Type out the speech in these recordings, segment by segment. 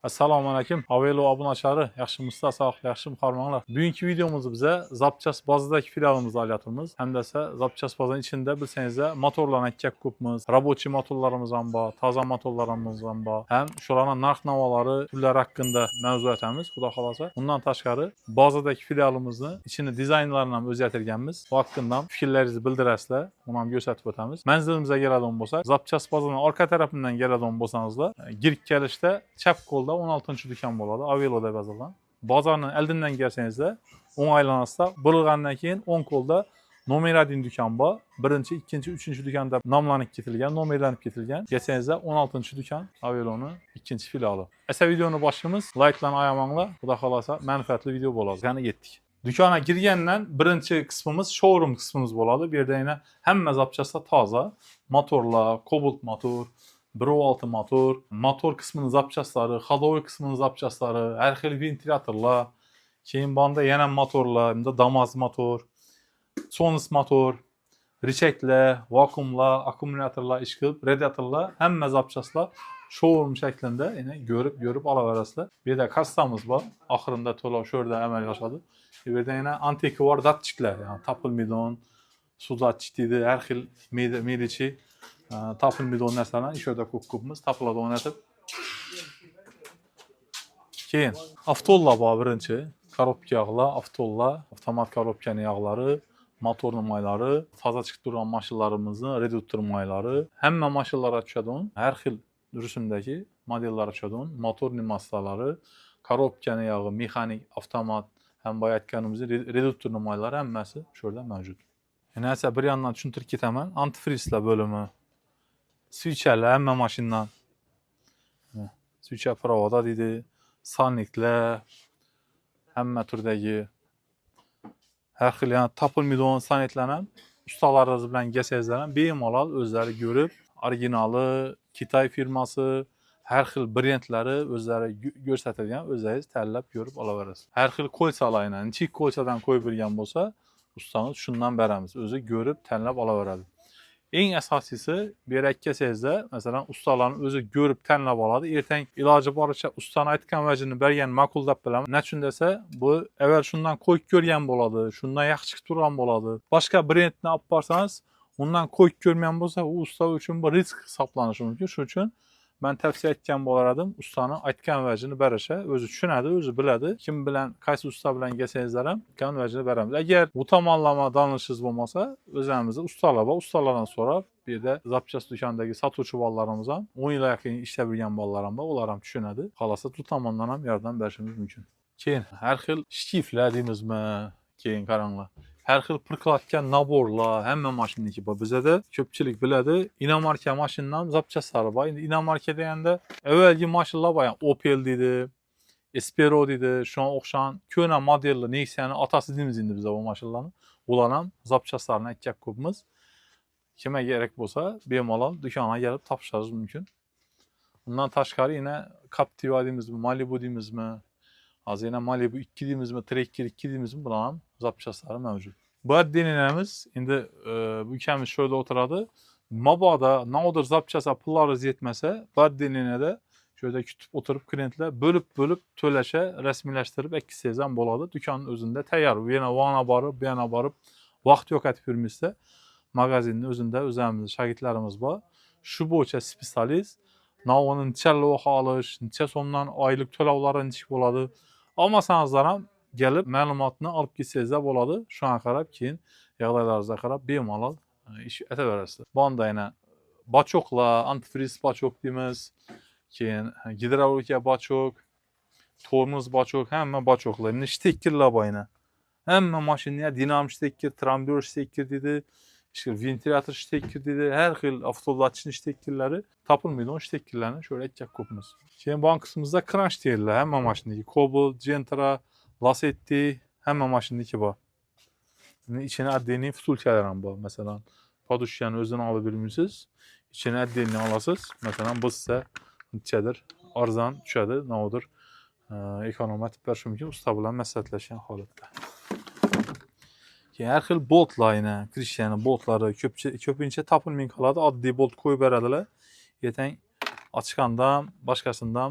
Assalomu alaykum. Avelo obunachilar, yaxshimisiz, sog'lik, yaxshi muharmanlar. Bugungi videomuzda biza zapchast bazadagi filialimizni olyapmiz. Hamda zapchast bazaning ichida bilsangizlar, motorlarni ikkak ko'pmiz. Rabochiy motorlarimiz ham bor, toza motorlarimiz ham bor. Ham shularning narx-navolari, turlari haqida mavzu aytamiz, xudo xolasa. Undan tashqari, bazadagi filialimizni ichini dizaynlarini ham o'zgartirganmiz. Bu haqida fikrlaringizni bildirasizlar, uni ham ko'rsatib o'tamiz. Manzilimizga keladigan bo'lsak, zapchast bazaning orqa tarafidan keladigan bo'lsangizlar, girib kelishda chap qo'lda 16-do'kon bo'ladi, Avelo'da yozilgan. Bozorning oldindan kelsangizlar, o'ngaylanasizlar, burilgandan keyin o'ng qo'lda nomer 1 do'kon bor. Birinchi, ikkinchi, uchinchi do'konda nomlanib ketilgan, nomerlanib ketilgan. Kelsangizlar 16-do'kon Avelo'ning ikkinchi filiali. Esa videoni boshlaymiz. Like-larni ayamanglar. Xudo xolasa manfaatli video bo'ladi. Qani yetdik. Do'konga kirgandan birinchi qismimiz showroom qismimiz bo'ladi. Bu yerda yana hamma zapchastlar toza. Motorlar, Cobalt motor, 1.6 motor qismini zapchastlari, ходовой qismini zapchastlari, har xil ventilyatorlar, keyin bunda yana motorlar, bunda Damas motor, Sonus motor, richeklar, vakuumlar, akkumulyatorlar ish qilib, radiatorlar, hamma zapchastlar showroom shaklida yana ko'rib olaverasizlar. Bu yerda kassamiz bor, oxirinda to'lov shu yerda amalga oshadi. Bu yerda yana antikvar datchiklar, ya'ni tapilmaydon, suzatchik deydi, har xil melichi tapilmaydon narsalarni shu yerda ko'pmiz, tapilada o'ynatib. Keyin avtollar bor birinchi, korobka yog'lar, avtollar, avtomat korobkaning yog'lari, motorning maylari, toza chiqib turgan mashinalarimizning reduktor maylari, hamma mashinalarga tushadi. Har xil rusumdagi modellar tushadi. Motorning massalari, korobkaning yog'i, mexanik, avtomat, ham boya aytganimizdek reduktorning maylari hammasi shu yerda mavjud. Yana esa bir yandan tushuntirib ketaman, antifrizlar bo'limi, switcherlar hamma mashinadan. Switcher provoda deydi, sanniklar, hamma turdagi har xil yana tapilmaydon sanniklarni ham ustalaringiz bilan kelsangizlar ham bemalol o'zlari ko'rib, originali, Xitoy firmasi, har xil brendlari o'zlari ko'rsatadigan, o'zingiz tanlab ko'rib olaverasiz. Har xil qo'lsalarni, nechik qo'lsadan qo'yib bergan bo'lsa, ustamiz shundan beramiz. O'zi ko'rib tanlab olaveradi. Eng asosiysi, bu yerga kelsangizlar, masalan, ustalarni o'zi ko'rib tanlab oladi. Ertang iloji boricha ustaning aytgan vajini bergan ma'qul deb bilaman. Nechun desa, bu avval shundan qo'yib ko'rgan bo'ladi, shundan yaxshi chiqib turgan bo'ladi. Boshqa brendni olib borsangiz, undan qo'yib ko'rmagan bo'lsa, u usta uchun bir risk hisoblanishi mumkin. Shuning uchun men tavsiya etgan bo'lardim, ustaning aytgan vajini berisha, o'zi tushunadi, o'zi biladi. Kim bilan, qaysi usta bilan kelsangizlar ham aytgan vajini beramiz. Agar bu tomonlama donishingiz bo'lmasa, o'zimizda ustalar bor, ustalardan so'rab, bu yerda zapchast do'kondagi sotuvchi bolalarimiz ham 10 yil yaqin ishlab yurgan bolalar ham bor, ular ham tushunadi. Xolasa bu tomondan ham yordam berishimiz mumkin. Keyin har xil shtiflar deymizmi? Keyin qaranglar. Har xil prikladka naborlar, hamma mashinaniki bor. Bizda ko'pchilik biladi, inomarka mashinadan zapchastlari bor. Endi inomarka deganda avvalgi mashinalar bor, Opel deydi, Espero deydi, shunga o'xshagan ko'na modelli Nexia'ning otasi deymiz endi biz bu mashinalarni. Ular ham zapchastlarini ikkak ko'pmiz. Kimga kerak bo'lsa, bemalol do'konga kelib topishingiz mumkin. Undan tashqari yana Captiva deymizmi, Malibu deymizmi, hozir yana Malibu 2 deymizmi, Tracker 2 deymizmi, bular ham zapchastlari mavjud. Bu addenimiz endi bu ukamiz shu yerda o'tiradi. Mabodo nodir zapchastlar pullaringiz yetmasa, bu addeniyada shu yerda kutib o'tirib klientlar bo'lib to'lasha, rasmiylashtirib ekkisangiz ham bo'ladi. Do'konning o'zida tayyor. Bu yana vona borib, bu yana borib vaqt yo'qotib yurmaysiz. Magazinning o'zida o'zimizning shogirdlarimiz bor. Shu bo'yicha specialist. Navoni necha loyiha olish, necha so'mdan oylik to'lovlari nechik bo'ladi. Olmasangizlar ham kelib ma'lumotni olib ketsangiz bo'ladi. Shunga qarab keyin yog'dalaringizga qarab bemalol ish etaverasizlar. Bunda yana bachoklar, antifriz bachok deymiz. Keyin gidravlika bachok, tormoz bachok, hamma bachoklar. Endi shtekkerlar bor yana. Hamma mashinada dinamik shtekker, tramblyor shtekker deydi. Ventilyator shtekker deydi. Har xil avtolatchning stekkerlari, topilmaydon stekkerlarni shu yerda ikkak ko'pmiz. Keyin bu qismimizda krashterlar, hamma mashinadagi Cobalt, Gentra, Lasetti, hamma mashinadagi bor. Endi ichini отдельный vtulkalar ham bor. Masalan, podushkani o'zini olib bilmaysiz, ichini отдельный olasiz. Masalan, bizsa nechadir arzon tushadi, nodir ekonomat berish mumkin, usta bilan maslahatlashgan holatda. Keyin har xil boltlar yana, Christian boltlari ko'pincha topilmay qoladi, oddiy bolt qo'yib beradilar. Ertang ochgandan, boshqasidan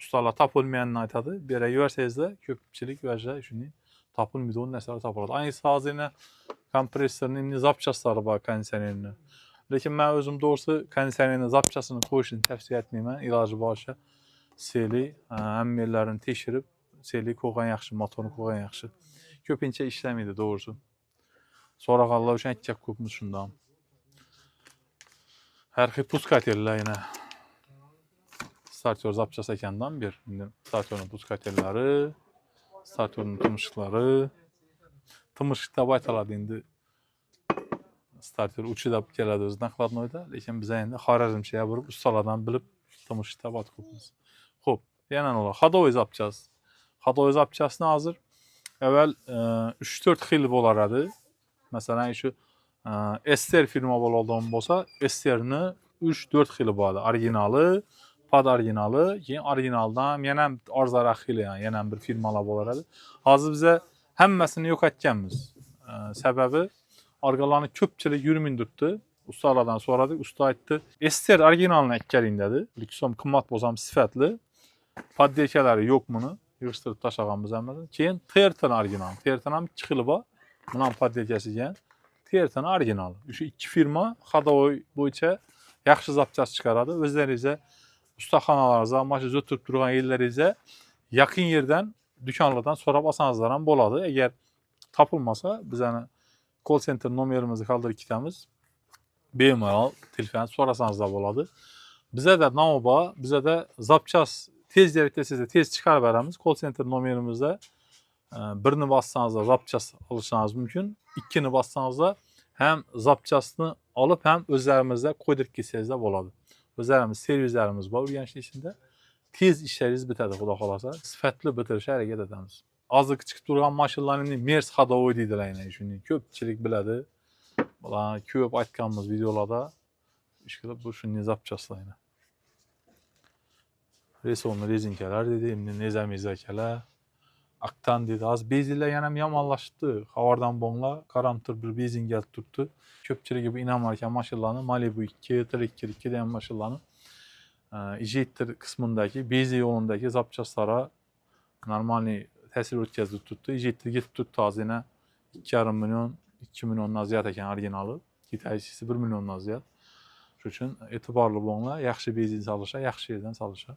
ustalar tapılmayanını aytadı. Bir yere yürseniz de köpçilik verce şunu tapılmıyor onun nesneleri tapıladı. Aynısı hazine kompresörünün zapçasları var kondisionerini. Lakin ben özüm doğrusu kondisionerin zapçasını koyuşunu tavsiye etmeyeyim. İlacı başa seli hem yerlerini teşirip seli koygan yaxşı, motorunu koygan yaxşı. Köpinçe işlemiydi doğrusu. Sonra kallar üçün etcek kopmuş şundan. Her şey pus katerler yine. Startör zapçası ekandan bir. Şimdi startörün pus katerleri, startörün tımışıkları. Tımışıkta baytaladı indi. Startör uçu da geledi öz nakladın oyda. Lekin bize indi Xarəzm şeye vurup ustalardan bilip tımışıkta bat kopmuş. Hop, yanan ola. Hadoy zapçası. Hadoy zapçasına hazır. Evvel 3-4 yıl bolardı. Mesela şu Ester firma olduğum bolsa Ester'ni 3-4 yılı vardı. Orijinali, pad orijinali, keyin orijinaldan yana arzara xili yani yana bir firmalar bolardı. Hazır bize hemmesini yok etkenmiz. Sebebi argalarını köpçülük yürümündürtdü. Ustalardan soradık. Usta aytdı. Ester orijinalini ekkelin dedi. Lüksom kımmat bozam sifatlı. Pad dekeleri yok bunu. Yığıştırıp taşağımız emredin. Keyin Terton orijinal. Terton'am 2 yılı var. Bunun pad dekesi gen. Terton orijinal. Şu iki firma Xadoy boyunca yaxşı zapçası çıkaradı. Özlerinizə ustaxanalarınıza, maşınızı ötürüp durğan yerlərinizə yakın yerden, dükkanlardan sorab asanızlaran boladı. Eğer tapılmasa biz hani call center numarımızı kaldırıp kitemiz bemalol telefon sorasanız da boladı. Bize de navoba, bize de zapças tez derekte size tez çıkar veremiz. Call center numaramızda birini bassanız da zapças alışmanız mümkün. İkini bassanız da hem zapçasını alıp hem özlerimizde koydurup gitseniz de boladı. Özlerimiz, servislerimiz var Urgençli içinde. Tez işleriniz bitedi Xuda xolasa. Sifatlı bitirişe hareket edemiz. Azıcık çıkıp durgan maşınların Mers Xadoy deydiler yine. Çünkü köpçilik biledi. Bular köp aytganmiz videolarda. İşte bu şunun zapçaslar yine. Resonlu rezinkalar dedi, endi nezamizakalar. Aktan dedi, az beziler yana yamanlaştı. Havardan bonla karamtır bir bezin gelip tuttu. Köpçülük gibi inanmarken maşınlarını Malibu 2, Trekker 2 deyen maşınlarını İjettir kısmındaki, bezi yolundaki zapçaslara normal tesir ötkezi tuttu. İjettir gitip tuttu az yine 2,5 milyon, 2 milyondan ziyad eken orijinalı. Gitarisi 1 milyondan ziyad. Şu için etibarlı bonla yaxşı bezin çalışa, yaxşı yerden çalışa.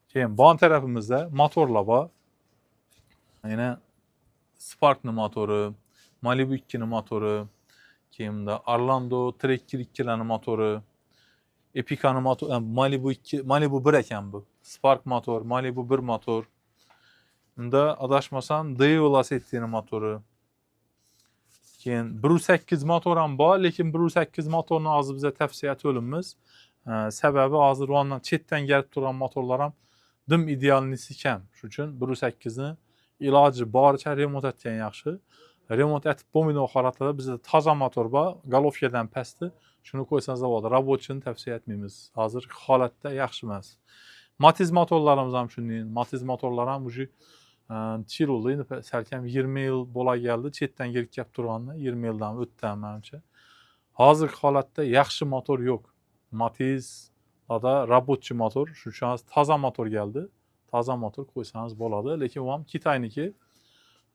Keyin ban tarafımızda motorla var. Yine Spark'ın motoru, Malibu 2'nin motoru, keyin de Orlando Trekker 2'nin motoru, Epica'nın motoru, yani Malibu 2, Malibu 1 eken bu. Spark motor, Malibu 1 motor. Bunda adaşmasam Daewoo Lasetti'nin motoru. Keyin 1.8 motoram var, lekin 1.8 motorunu azı bize tavsiye etölümüz. Sebebi hazır ondan chetden gelip duran motorlaram dım idealnisi iken. Şu için 1.8'ni ilacı barıca remont etken yaxşı. Remont etip bomino xaratlarda bizde taza motor var, Golofya'dan pəsdir. Şunu koysanız da var. Rabotçunu tavsiye etmeyimiz. Hazır halatda yaxşı emas. Matiz motorlarımız ham şunday. Matiz motorlar ham uji Çiroldu. Indi səlkəm 20 yıl bola geldi. Chetden gelip kep turganlar 20 yıldan ötdü menimçe. Hazır halatda yaxşı motor yok. Matiz da Rabotçu motor. Şu an taza motor geldi. Taza motor koysanız boladı. Lekin o ham Kitayniki.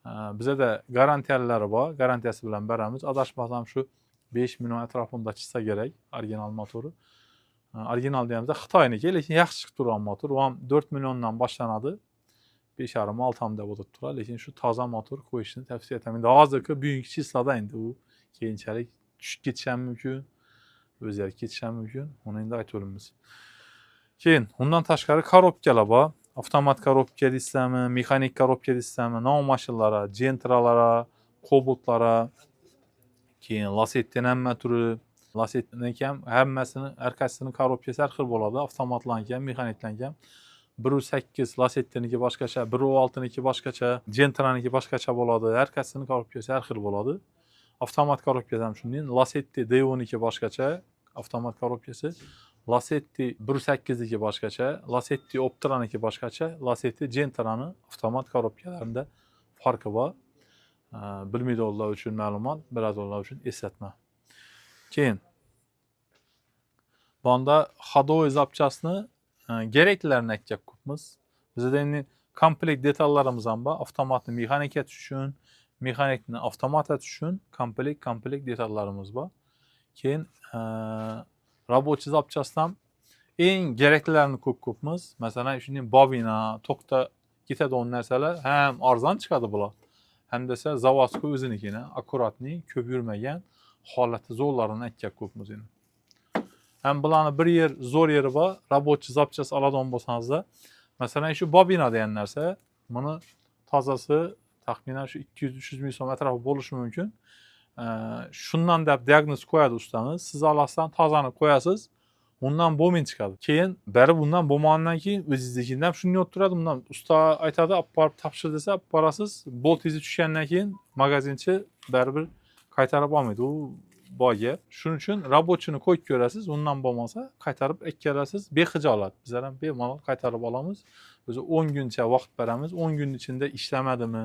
Bize de garantiyelileri var. Garantiyası bilen beremiz. Adaşmasam şu 5 milyon etrafında çıksa gerek orijinal motoru. Orijinal diyemizde Xitayniki. Lekin yaxşı çıkıp duran motor. O ham 4 milyondan başlanadı. 5,5-6 da bozup durar. Lekin şu taza motor koyuşunu tavsiye etmem. Daha azıcık büyük çislada indi bu. Keyinçəlik düşüp geçen mümkün. Özler geçen mümkün. Onu indi aytölümüz. Keyin ondan taşqarı korobkalar var. Avtomat korobka deysizmi, mexanik korobka deysizmi, nov maşınlara, Gentra'lara, Kobotlara, keyin Lasetti'nin hamma turi, Lasetti'nin hammasini, arkasini korobkasi har xil bo'ladi. Avtomatlangan, mexaniklangan. 1.8 Lasetti'niki boshqacha, 1.6'niki boshqacha, Gentra'niki boshqacha bo'ladi. Arkasini korobkasi har xil bo'ladi. Avtomat korobkasi ham shunday. Lasetti Daewoo'niki boshqacha, avtomat korobkasi. Lasetti 1.8'deki başkaça, Lasetti Optra'nınki başkaça, Lasetti Gentra'nın avtomat korobkalarında farkı var. Bilmeydi onlar üçün məlumat, biraz onlar üçün eslatma. Keyin, banda Xadoy zapçasını gereklilerini ekecek kupmiz. Bizde endi komplekt detallarımız ham bor. Avtomatni mexanika tushun, mexanikni avtomat tushun komplekt detallarimiz bor. Keyin рабочий zapchastdan eng gereklilerini kupmiz. Masalan, shunday bobina, tokda ketadigan narsalar ham arzon chiqadi bular. Hem desa zavodskiy o'zinikini, akkuratniy, ko'p yurmagan holati zo'rlarini ekkan kupmiz endi. Hem bularni bir yer zo'r yeri bor, рабочий zapchast oladigan bo'lsangizlar, masalan shu bobina degan narsa, buni tozasi taxminan shu 200-300 ming so'm atrofi bo'lishi mumkin. Shundan deb diagnoz qo'yadi ustangiz, siz olasizdan tozani qo'yasiz, undan bo'lmay chiqadi. Keyin bari bundan bo'lmagandan keyin o'zingiznikidan shunday o'tiradi, bundan usta aytadi, olib borib topshir desa, olib borasiz, boltingiz tushgandan keyin magazinchi baribir qaytarib olmaydi. U boga. Shuning uchun рабочийni qo'yib ko'rasiz, undan bo'lmasa qaytarib ekkalasiz, bexijolat. Bizlar ham bemalol qaytarib olamiz. O'zi 10 kuncha vaqt beramiz. 10 kun ichida ishlamadimi,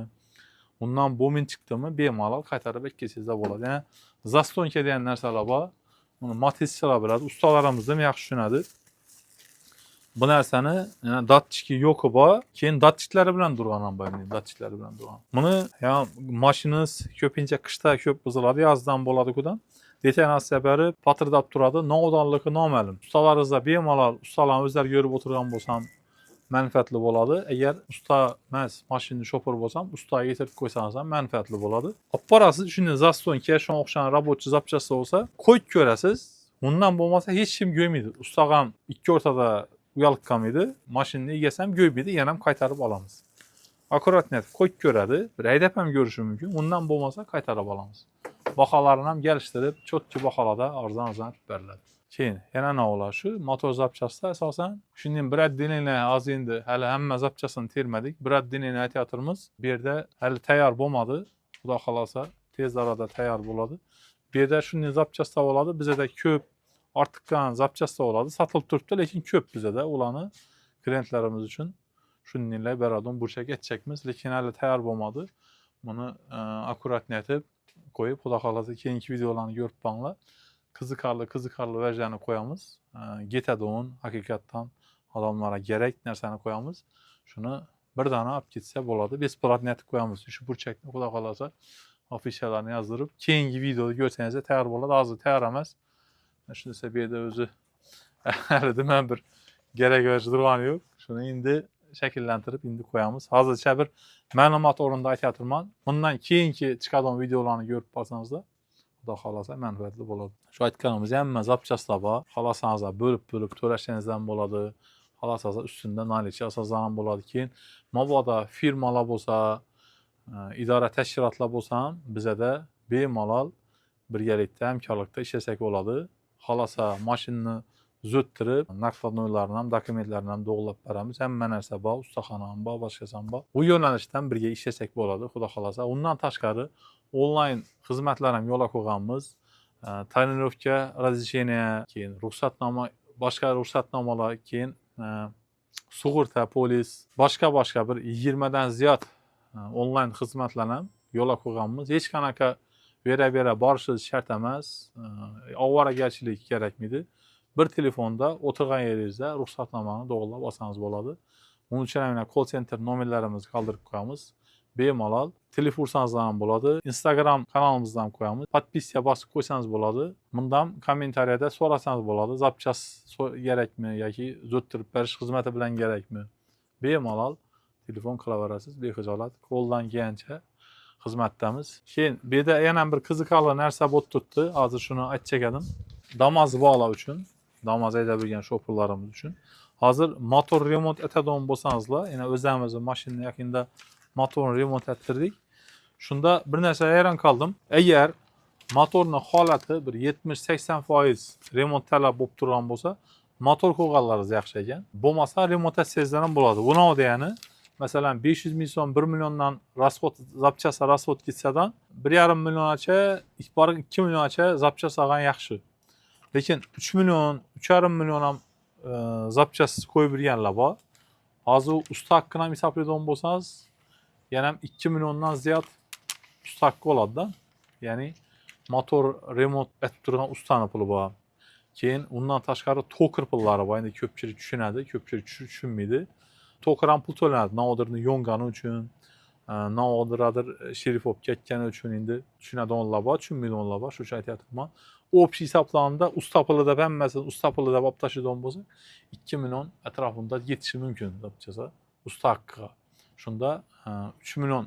undan bo'lmay chiqdimi, bemalol qaytarib ekkalsizlar bo'ladi. Ya'ni zastonka degan narsalar bor. Buni matistlar biladi, ustalarimiz ham yaxshi tushunadi. Bu narsani datchiki yo'qi bor, keyin datchiklari bilan turgan ham bor, datchiklari bilan turgan. Buni ham mashinangiz ko'pincha qishda ko'p buziladi, yozdan bo'ladi-kudan. Detonasiya berib, patirdab turadi, noodonligi noma'lum. Ustalaringizda bemalol ustalarni o'zlari ko'rib o'tirgan bo'lsam, manfaatli bo'ladi. Agar usta emas, mashinani shofir bo'lsam, ustaga yetirib qo'ysangiz ham manfaatli bo'ladi. Olib borasiz, shuni zastonka, shunga o'xshagan рабочий zapchast bo'lsa, qo'yib ko'rasiz. Undan bo'lmasa hech kim go'ymaydi. Usta ham ikki o'rtada uyalib qolmaydi. Mashinani egasi ham go'ymaydi, yana ham qaytarib olamiz. Akkuratniyat qo'yib ko'radi, bir haydab ham ko'rishi mumkin. Undan bo'lmasa qaytarib olamiz. Baholarni ham kelishtirib, cho'tki baholarda arzon-arzon qilib beriladi. Keyin yana navlar shu motor zapchastda asosan shunday bir oddeleniy hozir endi hali hamma zapchastini termadik. Bir oddeleniy aytayotimiz. Bu yerda hali tayyor bo'lmadi. Xudo xolasa tez orada tayyor bo'ladi. Bu yerda shunday zapchastlar bo'ladi. Bizda ko'p ortiqqan zapchastlar bo'ladi. Sotilib turibdi, lekin ko'p bizda ularni klientlarimiz uchun shundaylar beradigan burchak etchakmiz, lekin hali tayyor bo'lmadi. Buni akkuratniyatib qo'yib, xudo xolasa keyingi videolarni ko'rib boqinglar. Qiziqarli versiyani qo'yamiz. Getadon haqiqatdan odamlarga kerak narsani qo'yamiz. Shuni bir dona olib ketsa bo'ladi. Besplatniyatni qo'yamiz. Shu burchakni xudo xolasa afishalarni yozdirib, keyingi videoda ko'rsangiz tayyor bo'ladi. Hozir tayyor emas. Shu desa bu yerda o'zi hali nima bir kerak turgani yo'q. Shuni endi shakllantirib endi qo'yamiz. Hozircha bir ma'lumot o'rinda aytayapman. Bundan keyingi chiqadigan videolarni ko'rib qolsangizlar, xudo xolasa manfaatli bo'ladi. Shu aytganimiz hamma zapchastlar bor. Xohlasangiz bo'lib to'lashingiz ham bo'ladi. Xohlasangiz ustunda nalichi asoslar ham bo'ladi. Keyin mabodo firmalar bo'lsa, idora tashkilotlar bo'lsa ham bizda bemalol birgalikda hamkorlikda ishlasak bo'ladi. Xohlasa mashinani zo'ttirib, nakladnoylarni ham, dokumentlarni ham to'g'rilab beramiz. Hamma narsa bor, ustaxona ham bor, boshqasi ham bor. Bu yo'nalishdan birga ishlasak bo'ladi, xudo xolasa. Undan tashqari onlayn xizmatlar ham yo'lga qo'yganmiz. Tonirovka, razрешение, keyin ruxsatnoma, boshqa ruxsatnomalar, keyin sug'urta, polis, boshqa bir 20 dan ziyod onlayn xizmatlar ham yo'lga qo'yganmiz. Hech qanaqa vera borishingiz shart emas. Ovoragarchilik kerakmaydi. Bir telefonda o'tirgan yeringizda ruxsatnomani to'g'rilab olsangiz bo'ladi. Uning uchun ham call center nomerlarimizni qoldirib qo'yamiz. Bemalol telefon ursangiz ham bo'ladi. Instagram kanalimizdan qo'yamiz. Podpiska bosib qo'ysangiz bo'ladi. Bundan kommentariyada so'rasangiz bo'ladi. Zapchast kerakmi yoki zo'ttirib berish xizmati bilan kerakmi? Bemalol telefon qilaverasiz, bexijolat. Qo'ldan kelgancha xizmatdamiz. Keyin bu yerda yana bir qiziqarli narsa bo'lib turibdi. Hozir shuni aytchak edim. Damas bog'lar uchun, Damas haydab yurgan shoferlarimiz uchun. Hozir motor remont etadigan bo'lsangizlar, yana o'zimizning mashina yaqinda motorni remont ettirdik. Shunda bir narsa hayron qoldim. Agar motorni holati bir 70-80% remont talab bo'lib turgan bo'lsa, motor qo'g'onlaringiz yaxshi ekan. Bo'lmasa remontatsiyangizdan ham bo'ladi. Buni degani, masalan 500 ming so'm 1 milliondan zapchast rasxod ketsadan 1,5 milliongacha, 2 milliongacha zapchast olgan yaxshi. Lekin 3 million, 3,5 million ham zapchast qo'yib yurganlar bor. Hozir usta haqqini ham hisoblaydigan bo'lsangiz, yana 2 milliondan ziyod usta haqqi bo'ladi-da. Ya'ni motor remont etib turgan ustaning puli bor. Keyin undan tashqari toker pullari bor. Endi ko'pchilik tushunadi, ko'pchilik tushunmaydi. Toker ham pul to'lanadi. Nodirni yongani uchun, nodir sherif bo'lib ketgani uchun endi tushunadiganlar bor, tushunmaydiganlar bor. Shu aytyapman. Общий hisoblamada usta puli deb hammasini usta puli deb olib tashlaydigan bo'lsa, 2 million atrofida yetishi mumkin deb usta haqqiga. Shunda 3 million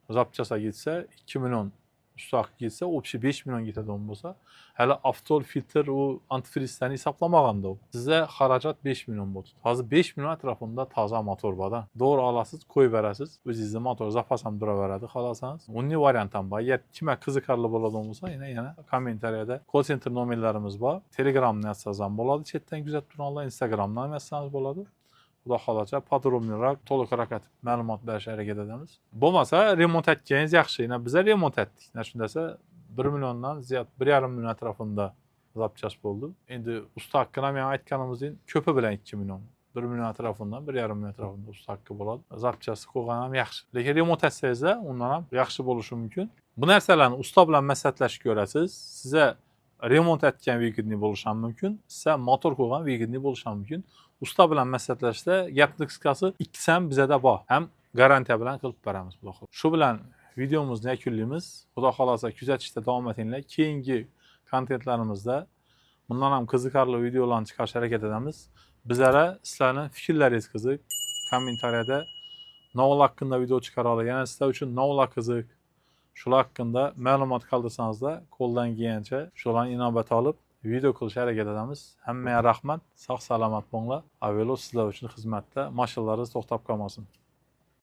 zapchasa gitsa, 2 million usta haqqi gitsa, общий 5 million ketadigan bo'lsa, hali avtol filtr u antifrizlarni hisoblamaganda u. Sizga xarajat 5 million bo'ldi. Hozir 5 million atrofida toza motor bor-da. Doğru olasiz, qo'yib berasiz. O'zingizning motor zapas ham turaveradi, xohlasangiz. Uning variant ham bor. Agar kimga qiziqarli bo'ladigan bo'lsa, yana kommentariyada call center nomerlarimiz bor. Telegramni yozsangiz ham bo'ladi. Chetdan kuzatib turganlar, Instagramdan yozsangiz bo'ladi. Xudo xolacha podrobniroq, to'liqroq aytib ma'lumot berishga harakat etamiz. Bo'lmasa remont etganingiz yaxshi. Biz remont etdik. Shundasa 1 milliondan ziyod 1,5 million atrofida zapchas bo'ldi. Endi usta haqqini ham aytganimizdek, ko'pi bilan 2 million. 1 million atrofidan 1,5 million atrofida usta haqqi bo'ladi. Zapchasi qo'ygan ham yaxshi. Lekin remont etsangiz undan ham yaxshi bo'lishi mumkin. Bu narsalarni usta bilan maslahatlashib ko'rasiz. Sizga remont etgan vigidni bo'lishi ham mumkin. Sizga motor qo'ygan vigidni bo'lishi ham mumkin. Usta bilan maslahatlashda gapning qisqasi ikkisi ham bizada bor. Ham garantiya bilan qilib beramiz, xudo xohlasa. Shu bilan videomizni yakunlaymiz. Xudo xolasa kuzatishda davom etinglar. Keyingi kontentlarimizda bundan ham qiziqarli videolarni chiqarishga harakat etamiz. Bizlara sizlarning fikrlaringiz qiziq. Kommentariyada novel haqqında video chiqara olgan, sizlar uchun novel qiziq. Shular haqqında ma'lumot qoldirsangizlar, qo'ldan kelgancha shularni inobatga olib video qilishga harakat etamiz. Hammaga rahmat, sog' salomat bo'linglar. Avvalo sizlar uchun xizmatda, mashinalaringiz to'xtab qolmasin.